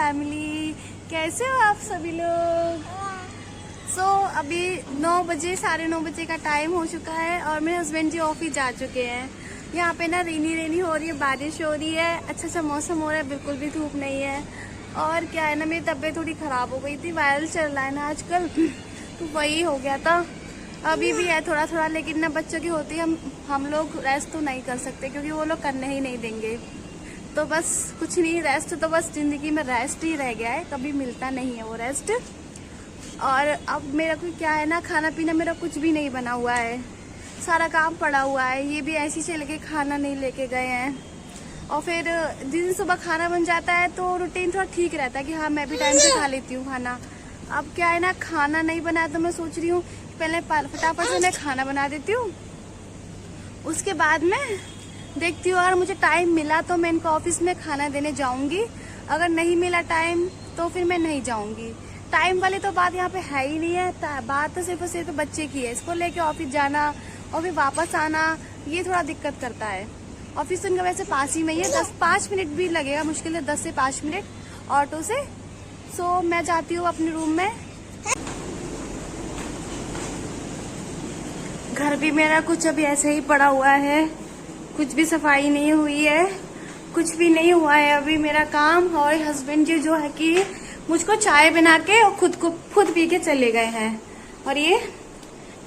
Family, कैसे हो आप सभी लोग। अभी 9 बजे, 9:30 बजे का टाइम हो चुका है और मेरे हस्बैंड जी ऑफिस जा चुके हैं। यहाँ पे ना रेनी हो रही है, बारिश हो रही है, अच्छा मौसम हो रहा है, बिल्कुल भी धूप नहीं है। और क्या है ना, मेरी तबीयत थोड़ी खराब हो गई थी, वायरल चल रहा है ना आजकल, तो वही हो गया था। अभी भी है थोड़ा थोड़ा, लेकिन ना बच्चों की होती है, हम लोग रेस्ट तो नहीं कर सकते क्योंकि वो लोग करने ही नहीं देंगे। तो बस कुछ नहीं, रेस्ट तो बस जिंदगी में रेस्ट ही रह गया है, कभी मिलता नहीं है वो रेस्ट। और अब मेरा कोई क्या है ना, खाना पीना मेरा कुछ भी नहीं बना हुआ है, सारा काम पड़ा हुआ है। ये भी ऐसे चल के खाना नहीं लेके गए हैं। और फिर जिस दिन सुबह खाना बन जाता है तो रूटीन थोड़ा ठीक रहता है कि हाँ मैं भी टाइम से खा लेती हूँ खाना। अब क्या है ना, खाना नहीं बनाया तो मैं सोच रही हूँ पहले फटाफट से मैं खाना बना देती हूँ, उसके बाद में देखती हूँ अगर मुझे टाइम मिला तो मैं इनको ऑफिस में खाना देने जाऊंगी, अगर नहीं मिला टाइम तो फिर मैं नहीं जाऊंगी। टाइम वाली तो बात यहाँ पे है ही नहीं है, बात तो सिर्फ और सिर्फ बच्चे की है। इसको लेके ऑफिस जाना और फिर वापस आना, ये थोड़ा दिक्कत करता है। ऑफिस तो इनका वैसे पास ही में ही है, 5 मिनट भी लगेगा, मुश्किल है 10 से 5 मिनट ऑटो से। सो मैं जाती हूँ अपने रूम में। घर भी मेरा कुछ अभी ऐसे ही पड़ा हुआ है, कुछ भी सफाई नहीं हुई है, कुछ भी नहीं हुआ है अभी मेरा काम। और हस्बैंड जी जो है कि मुझको चाय बना के और खुद पी के चले गए हैं। और ये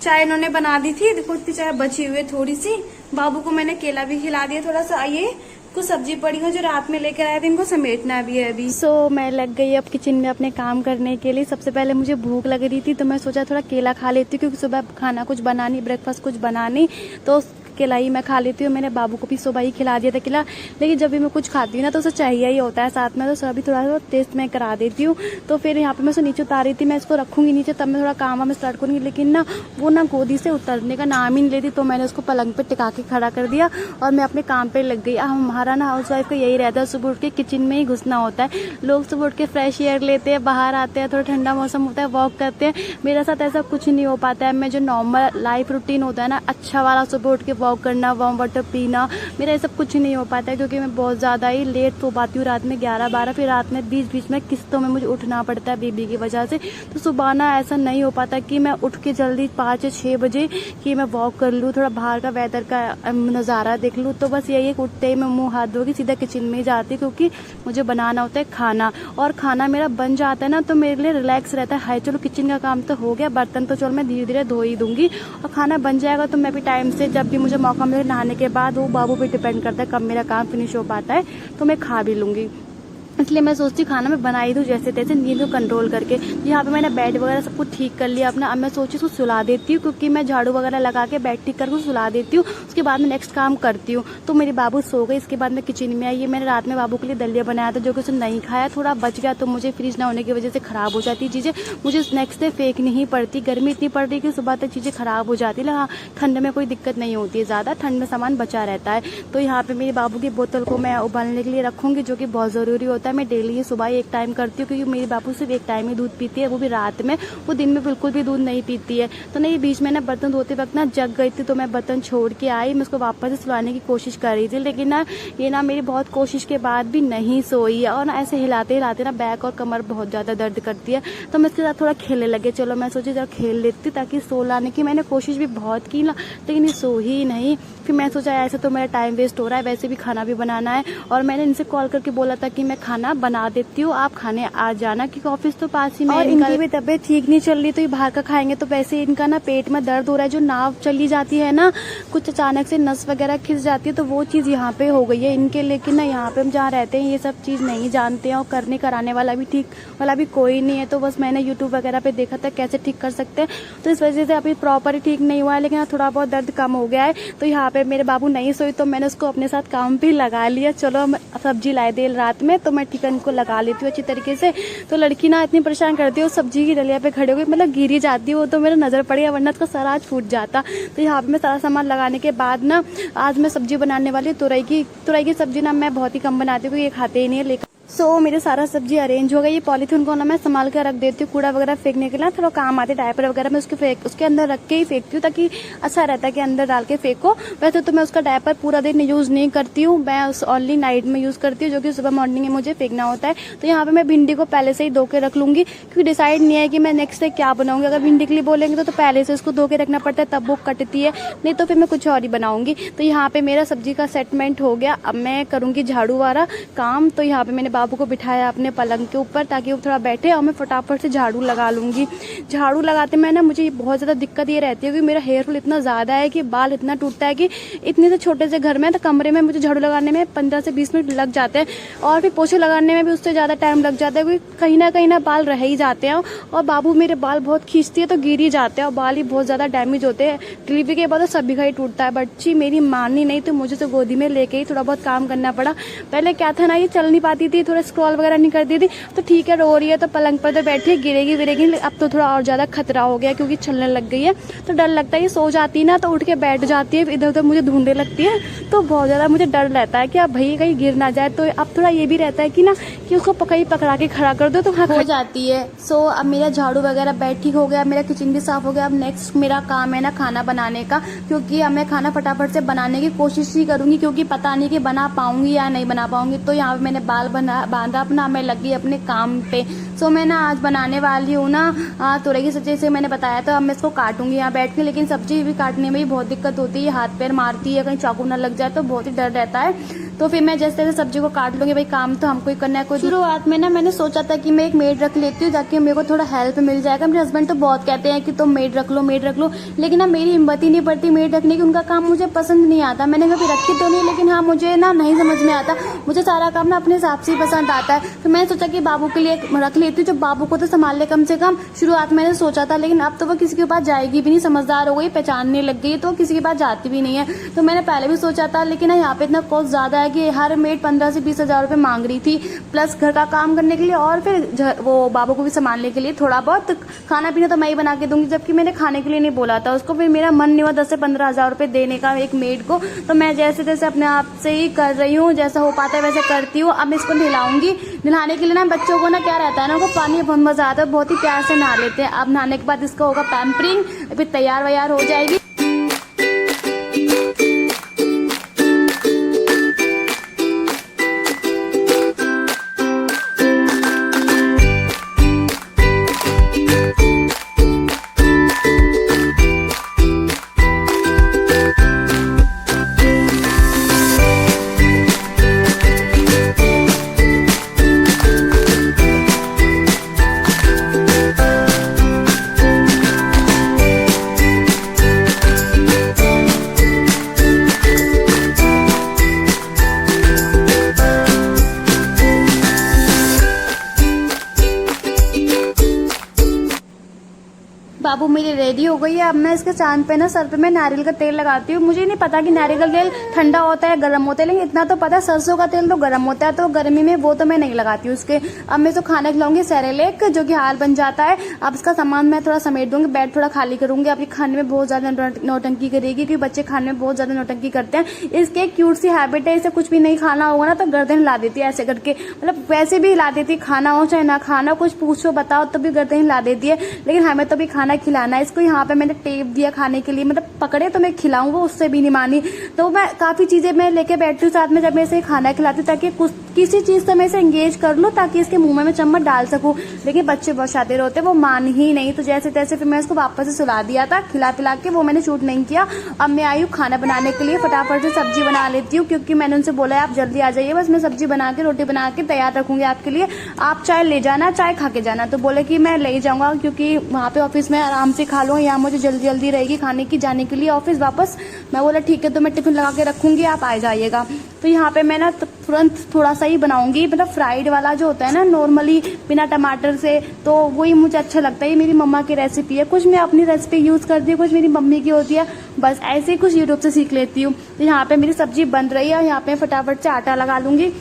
चाय इन्होंने बना दी थी, देखो इतनी चाय बची हुई है थोड़ी सी। बाबू को मैंने केला भी खिला दिया थोड़ा सा। ये कुछ सब्जी पड़ी है जो रात में लेकर आए थे, इनको समेटना भी है अभी। मैं लग गई अब किचन में अपने काम करने के लिए। सबसे पहले मुझे भूख लग रही थी तो मैं सोचा थोड़ा केला खा लेती हूँ, क्योंकि सुबह खाना कुछ बनानी, ब्रेकफास्ट कुछ बनानी, तो केला ही मैं खा लेती हूँ। मैंने बाबू को भी सुबह ही खिला दिया था केला, लेकिन जब भी मैं कुछ खाती हूँ ना तो उसे चाहिए ही होता है साथ में, तो सभी थोड़ा टेस्ट मैं करा देती हूँ। तो फिर यहाँ पे मैं उसे नीचे उतार रही थी, मैं इसको रखूंगी नीचे तब मैं थोड़ा काम में स्टार्ट करूंगी, लेकिन ना वो ना गोदी से उतरने का नाम ही नहीं लेती। तो मैंने उसको पलंग पे टिका के खड़ा कर दिया और मैं अपने काम पे लग गई। हमारा ना हाउस वाइफ का यही रहता है, सुबह उठ के किचन में ही घुसना होता है। लोग सुबह उठ के फ्रेश एयर लेते हैं, बाहर आते हैं, थोड़ा ठंडा मौसम होता है, वॉक करते हैं। मेरे साथ ऐसा कुछ नहीं हो पाता है। मैं जो नॉर्मल लाइफ रूटीन होता है ना, अच्छा वाला, सुबह उठ के वॉक करना, वार्म वाटर पीना, मेरा ये सब कुछ नहीं हो पाता है, क्योंकि मैं बहुत ज्यादा ही लेट सो पाती हूँ रात में 11-12, फिर रात में बीच में किस्तों में मुझे उठना पड़ता है बेबी की वजह से। तो सुबह ना ऐसा नहीं हो पाता कि मैं उठ के जल्दी 5 या 6 बजे कि मैं वॉक कर लूँ, थोड़ा बाहर का वेदर का नज़ारा देख लूँ। तो बस यही उठते ही मैं मुंह हाथ धो के सीधा किचन में ही जाती हूँ, क्योंकि मुझे बनाना होता है खाना। और खाना मेरा बन जाता है ना तो मेरे लिए रिलैक्स रहता है। हाय चलो किचन का काम तो हो गया, बर्तन तो चलो मैं धीरे धीरे धो ही दूंगी, और खाना बन जाएगा तो मैं भी टाइम से, जब भी मुझे मौका मिले नहाने के बाद, वो बाबू पे डिपेंड करता है कब मेरा काम फिनिश हो पाता है, तो मैं खा भी लूंगी। इसलिए मैं सोचती खाना मैं बना ही दूँ जैसे तैसे, नींद को कंट्रोल करके। यहाँ पे मैंने बेड वगैरह सब कुछ ठीक कर लिया अपना। अब मैं सोची उसको सुला देती हूँ, क्योंकि मैं झाड़ू वगैरह लगा के बेड ठीक करके सुला देती हूँ, उसके बाद में नेक्स्ट काम करती हूँ। तो मेरे बाबू सो गए, इसके बाद मैं किचन में आई। मैंने रात में बाबू के लिए दलिया बनाया था जो कि उसने नहीं खाया, थोड़ा बच गया, तो मुझे फ्रिज ना होने की वजह से खराब हो जाती चीजें, मुझे नेक्स्ट डे फेंकनी ही पड़ती। गर्मी इतनी पड़ रही कि सुबह तक चीजें खराब हो जाती है। हाँ, ठंड में कोई दिक्कत नहीं होती है ज्यादा, ठंड में सामान बचा रहता है। तो यहाँ पे मेरे बाबू की बोतल को मैं उबालने के लिए रखूंगी, जो कि बहुत जरूरी होता है। मैं डेली सुबह एक टाइम करती हूँ, क्योंकि मेरे बाबू सिर्फ एक टाइम ही दूध पीती है, वो भी रात में, वो दिन में बिल्कुल भी दूध नहीं पीती है। तो नहीं, बीच में ना बर्तन धोते वक्त ना जग गई थी, तो मैं बर्तन छोड़ के आई, मैं उसको वापस से सुलाने की कोशिश कर रही थी, लेकिन ना ये ना मेरी बहुत कोशिश के बाद भी नहीं सोई है। और ना ऐसे हिलाते हिलाते ना बैक और कमर बहुत ज्यादा दर्द करती है। तो मैं इसके साथ थोड़ा खेलने लगे, चलो मैं सोची जरा खेल लेती ताकि सो लाने की। मैंने कोशिश भी बहुत की ना, लेकिन ये सो ही नहीं। फिर मैं सोचा ऐसे तो मेरा टाइम वेस्ट हो रहा है, वैसे भी खाना भी बनाना है। और मैंने इनसे कॉल करके बोला था कि मैं खाना बना देती हूँ, आप खाने आ जाना, क्योंकि ऑफिस तो पास ही में। और इनकी भी तबीयत ठीक नहीं चल रही, तो ये बाहर का खाएंगे तो वैसे इनका ना पेट में दर्द हो रहा है। जो नाव चली जाती है ना, कुछ अचानक से नस वगैरह खिंच जाती है, तो वो चीज यहाँ पे हो गई है इनके। लेकिन ना यहाँ पे हम जहाँ रहते हैं ये सब चीज नहीं जानते हैं, और करने कराने वाला भी ठीक वाला भी कोई नहीं है। तो बस मैंने यूट्यूब वगैरह पे देखा था कैसे ठीक कर सकते हैं, तो इस वजह से अभी प्रॉपर ठीक नहीं हुआ है, लेकिन थोड़ा बहुत दर्द कम हो गया है। तो यहाँ पे मेरे बाबू नहीं सोई, तो मैंने उसको अपने साथ काम पे लगा लिया। चलो सब्जी लाए देर रात में, तो मैं चिकन को लगा लेती हूँ अच्छी तरीके से। तो लड़की ना इतनी परेशान करती है, सब्जी की डलिया पे खड़े हो गई, मतलब गिरी जाती है वो, तो मेरा नजर पड़ गया, वरना उसका सारा आज फूट जाता। तो यहाँ पे मैं सारा सामान लगाने के बाद ना आज मैं सब्जी बनाने वाली तुरई की सब्जी ना मैं बहुत ही कम बनाती हूँ, क्योंकि ये खाते ही नहीं है। मेरे सारा सब्जी अरेंज हो गई। ये पॉलीथीन को ना मैं संभाल कर रख देती हूँ, कूड़ा वगैरह फेंकने के लिए थोड़ा काम आते, डायपर वगैरह मैं उसके अंदर रख के ही फेंकती हूँ ताकि अच्छा रहता है कि अंदर डाल के फेंको। वैसे तो मैं उसका डायपर पूरा दिन यूज नहीं करती हूँ, मैं उस ओनली नाइट में यूज करती हूँ, जो कि सुबह मॉर्निंग में मुझे फेंकना होता है। तो यहाँ पे मैं भिंडी को पहले से ही धो के रख लूंगी, क्योंकि डिसाइड नहीं है कि मैं नेक्स्ट डे क्या बनाऊंगी। अगर भिंडी के लिए बोलेंगे तो पहले से उसको धो के रखना पड़ता है, तब वो कटती है, नहीं तो फिर मैं कुछ और ही बनाऊंगी। तो यहाँ पे मेरा सब्जी का सेटमेंट हो गया। अब मैं करूंगी झाड़ू वाला काम। तो यहाँ पे मैंने बाबू को बिठाया अपने पलंग के ऊपर ताकि वो थोड़ा बैठे और मैं फटाफट से झाड़ू लगा लूंगी। झाड़ू लगाते में ना मुझे बहुत ज़्यादा दिक्कत ये रहती है कि मेरा हेयर फॉल इतना ज़्यादा है कि बाल इतना टूटता है कि इतने से छोटे से घर में तो कमरे में मुझे झाड़ू लगाने में 15 से 20 मिनट लग जाते हैं, और फिर पोछे लगाने में भी उससे ज़्यादा टाइम लग जाता है, क्योंकि कहीं ना बाल रह ही जाते हैं। और बाबू मेरे बाल बहुत खींचती है तो गिर ही जाते हैं और बाल ही बहुत ज़्यादा डैमेज होते हैं। डिलीवरी के बाद तो सभी का ही टूटता है। बच्ची मेरी माननी नहीं, तो मुझे तो गोदी में लेके ही थोड़ा बहुत काम करना पड़ा। पहले क्या था ना, ये चल नहीं पाती थी, थोड़ा स्क्रॉल वगैरह नहीं करती थी, तो ठीक है रो रही है तो पलंग पर तो बैठी है, गिरेगी विरेगी। अब तो थोड़ा और ज़्यादा खतरा हो गया क्योंकि चलने लग गई है, तो डर लगता है। ये सो जाती है ना तो उठ के बैठ जाती है, इधर उधर मुझे ढूंढने लगती है, तो बहुत ज़्यादा मुझे डर रहता है कि अब भाई कहीं गिर ना जाए। तो अब थोड़ा ये भी रहता है कि ना कि उसको कहीं पकड़ा के खड़ा कर दो तो हाँ हो जाती है। अब मेरा झाड़ू वगैरह बैठी हो गया, मेरा किचन भी साफ हो गया। अब नेक्स्ट मेरा काम है ना खाना बनाने का, क्योंकि अब मैं खाना फटाफट से बनाने की कोशिश ही करूंगी, क्योंकि पता नहीं कि बना पाऊंगी या नहीं बना पाऊंगी। तो यहाँ पे मैंने बाल बांधा अपना, मैं लगी अपने काम पे। मैं ना आज बनाने वाली हूँ ना तुरई की सब्जी, से मैंने बताया था। अब मैं इसको काटूंगी यहाँ बैठ के, लेकिन सब्जी भी काटने में भी बहुत दिक्कत होती है, हाथ पैर मारती है, कहीं चाकू ना लग जाए तो बहुत ही डर रहता है। तो फिर मैं जैसे तैसे सब्जी को काट लूंगी, भाई काम तो हमको ही करना है। कोई शुरुआत में ना मैंने सोचा था कि मैं एक मेड रख लेती हूँ ताकि मेरे को थोड़ा हेल्प मिल जाएगा। मेरे हस्बैंड तो बहुत कहते हैं कि तुम मेड रख लो, लेकिन ना मेरी हिम्मत ही नहीं पड़ती मेड रखने की। उनका काम मुझे पसंद नहीं आता, मैंने कभी रखी तो नहीं, लेकिन हाँ मुझे ना नहीं समझ में आता। मुझे सारा काम ना अपने हिसाब से ही पसंद आता है। तो मैंने सोचा कि बाबू के लिए रख लेती हूँ, जो बाबू को तो संभाल ले कम से कम। शुरुआत मैंने सोचा था, लेकिन अब तो वो किसी के पास जाएगी भी नहीं, समझदार हो गई, पहचानने लग गई, तो किसी के पास जाती भी नहीं है। तो मैंने पहले भी सोचा था, लेकिन यहाँ पे इतना कॉस्ट ज्यादा है कि हर मेड 15 से 20 हजार रुपए मांग रही थी, प्लस घर का काम करने के लिए और फिर वो बाबू को भी संभालने के लिए। थोड़ा बहुत खाना पीना तो मैं ही बना के दूंगी, जबकि मैंने खाने के लिए नहीं बोला था उसको। फिर मेरा मन नहीं हुआ 10 से 15 हजार रुपए देने का एक मेड को, तो मैं जैसे तैसे अपने आप से ही कर रही हूँ, जैसा हो पाता है वैसे करती हूँ। अब मैं इसको नहलाऊंगी। नहाने के लिए ना बच्चों को ना क्या रहता है ना, उनको पानी बहुत मजा आता है, बहुत ही प्यार से नहा लेते हैं। अब नहाने के बाद इसका होगा पैम्परिंग, फिर तैयार वैयार हो जाएगी। बाबू मेरी रेडी हो गई है। अब मैं इसके चांद पे ना सर पे मैं नारियल का तेल लगाती हूँ। मुझे नहीं पता कि नारियल का तेल ठंडा होता है गर्म होता है, लेकिन इतना तो पता सरसों का तेल तो गर्म होता है, तो गर्मी में वो तो मैं नहीं लगाती हूँ उसके। अब मैं इसको खाने खिलाऊंगी सेरेलेक, जो कि हाल बन जाता है। अब इसका सामान मैं थोड़ा समेट दूंगी, बेड थोड़ा खाली करूंगी। अब ये खाने में बहुत ज्यादा नौटंकी करेगी, क्योंकि बच्चे खाने में बहुत ज्यादा नौटंकी करते हैं। इसके एक क्यूट सी हैबिट है, इसे कुछ भी नहीं खाना होगा ना तो गर्दन हिला देती है ऐसे करके, मतलब वैसे भी हिला देती है, खाना हो चाहे ना खाना, कुछ पूछो बताओ तो भी गर्दन हिला देती है। लेकिन हमें तो भी खाना खिलाना है इसको। यहाँ पे मैंने टेप दिया खाने के लिए, मतलब पकड़े तो मैं खिलाऊं, वो उससे भी नहीं मानी। तो मैं काफी चीजें मैं लेके बैठती हूँ साथ में जब मैं इसे खाना खिलाती हूँ, ताकि किसी चीज से मैं इसे एंगेज कर लूँ, ताकि इसके मुंह में मैं चम्मच डाल सकूं। लेकिन बच्चे बहुत शातिर होते, वो मान ही नहीं। तो जैसे तैसे फिर मैं इसको वापस से सुला दिया था, खिला पिला के, वो मैंने शूट नहीं किया। अब मैं आई हूँ खाना बनाने के लिए, फटाफट से सब्जी बना लेती हूँ, क्योंकि मैंने उनसे बोला है आप जल्दी आ जाइए, बस मैं सब्जी बना के रोटी बना के तैयार रखूंगी आपके लिए, आप चाय ले जाना, चाय खा के जाना। तो बोले कि मैं ले ही जाऊंगा, क्योंकि वहाँ पे ऑफिस में आराम से खा लो, यहाँ मुझे जल्दी जल्दी रहेगी खाने की, जाने के लिए ऑफिस वापस। मैं बोला ठीक है, तो मैं टिफिन लगा के रखूंगी, आप आ जाइएगा। तो यहाँ पे मैं ना तुरंत थोड़ा सा ही बनाऊंगी, मतलब फ्राइड वाला जो होता है ना नॉर्मली बिना टमाटर से, तो वही मुझे अच्छा लगता है। ये मेरी मम्मा की रेसिपी है, कुछ मैं अपनी रेसिपी यूज करती हूँ, कुछ मेरी मम्मी की होती है, बस ऐसे ही कुछ यूट्यूब से सीख लेती हूँ। तो यहाँ पे मेरी सब्जी बन रही है, यहाँ पे फटाफट से आटा लगा लूंगी।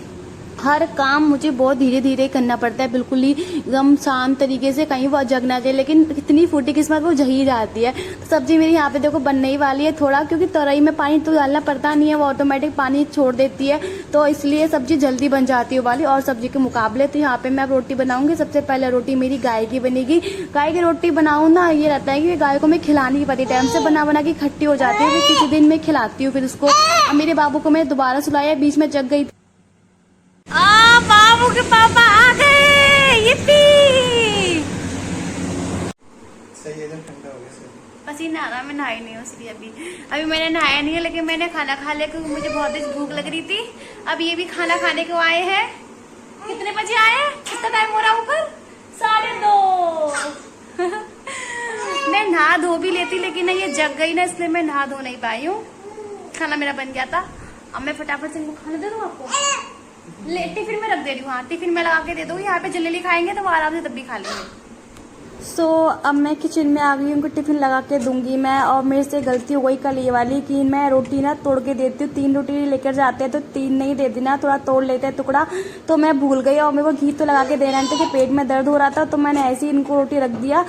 हर काम मुझे बहुत धीरे धीरे करना पड़ता है, बिल्कुल ही एकदम शांत तरीके से, कहीं वो जग ना जाए। लेकिन इतनी फूटी किस्मत वो जही जाती है। तो सब्जी मेरी यहाँ पे देखो बनने ही वाली है थोड़ा, क्योंकि तराई में पानी तो डालना पड़ता नहीं है, वो ऑटोमेटिक पानी छोड़ देती है, तो इसलिए सब्जी जल्दी बन जाती है वाली और सब्जी के मुकाबले। तो यहाँ पे मैं रोटी बनाऊंगी। सबसे पहले रोटी मेरी गाय की बनेगी। गाय की रोटी बनाऊँ ना, ये रहता है कि गाय को मैं खिलानी पड़ती, टाइम से बना बना के खट्टी हो जाती है, फिर किसी दिन मैं खिलाती हूँ फिर उसको। अब मेरे बाबू को मैंने दोबारा सुलाया, बीच में जग गई। बाबू के पापा आ गए, yippee! सही है, ठंडा हो गया। पसीना आ रहा, मैं नहाई नहीं हूँ इसलिए अभी मैंने नहाया नहीं है, लेकिन मैंने खाना खा लिया क्योंकि मुझे बहुत तेज भूख लग रही थी। अब ये भी खाना खाने को आए हैं। कितने बजे आए हैं? कितना टाइम हो रहा है ऊपर? 2:30। मैं नहा धो भी लेती, लेकिन ये जग गई ना, इसलिए मैं नहा धो नहीं पाई हूँ। खाना मेरा बन गया था। अब मैं फटाफट से इनको खाना दे दूँ आपको। ले टिफिन में रख दे रही हूँ। हाँ, टिफिन में लगा के दे दो। यहाँ पे जल्दी खाएंगे तो वो आराम से तब भी खा लेंगे। अब मैं किचन में आ गई, उनको टिफिन लगा के दूंगी मैं। और मेरे से गलती हो गई कल ये वाली कि मैं रोटी ना तोड़ के देती हूँ। 3 रोटी लेकर जाते हैं तो 3 नहीं देती ना, थोड़ा तोड़ लेते हैं टुकड़ा, तो मैं भूल गई। और मेरे को घी तो लगा के देना था कि पेट में दर्द हो रहा था, तो मैंने ऐसे ही इनको रोटी रख दिया।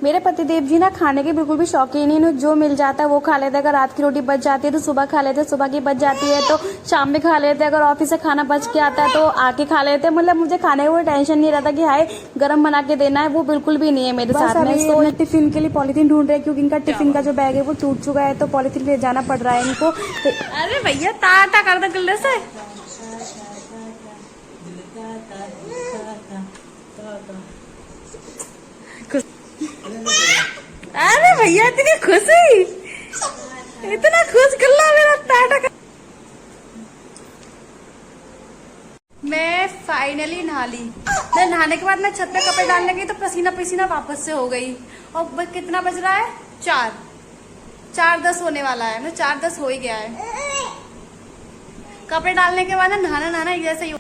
मेरे पतिदेव जी ना खाने के बिल्कुल भी शौकीन नहीं है, जो मिल जाता है वो खा लेते हैं। अगर रात की रोटी बच जाती है तो सुबह खा लेते हैं, सुबह की बच जाती है तो शाम में खा लेते हैं। अगर ऑफिस से खाना बच के आता है तो आके खा लेते हैं। मतलब मुझे खाने का कोई टेंशन नहीं रहता कि हाय गरम बना के देना है, वो बिल्कुल भी नहीं है मेरे साथ में। तो टिफिन के लिए पॉलिथीन ढूंढ रहे हैं, क्योंकि इनका टिफिन का जो बैग है वो टूट चुका है, तो पॉलिथीन ले जाना पड़ रहा है इनको। अरे भैया ताटा कर दो गले से। अरे भैया इतनी खुशी, इतना खुश गल्ला मेरा टाटा का। मैं फाइनली नहा ली। मैं नहाने के बाद मैं छत पे कपड़े डालने गई तो पसीना पसीना वापस से हो गई। और कितना बज रहा है? 4:10 होने वाला है ना, 4:10 हो ही गया है। कपड़े डालने के बाद ना नहाना एक जैसे ही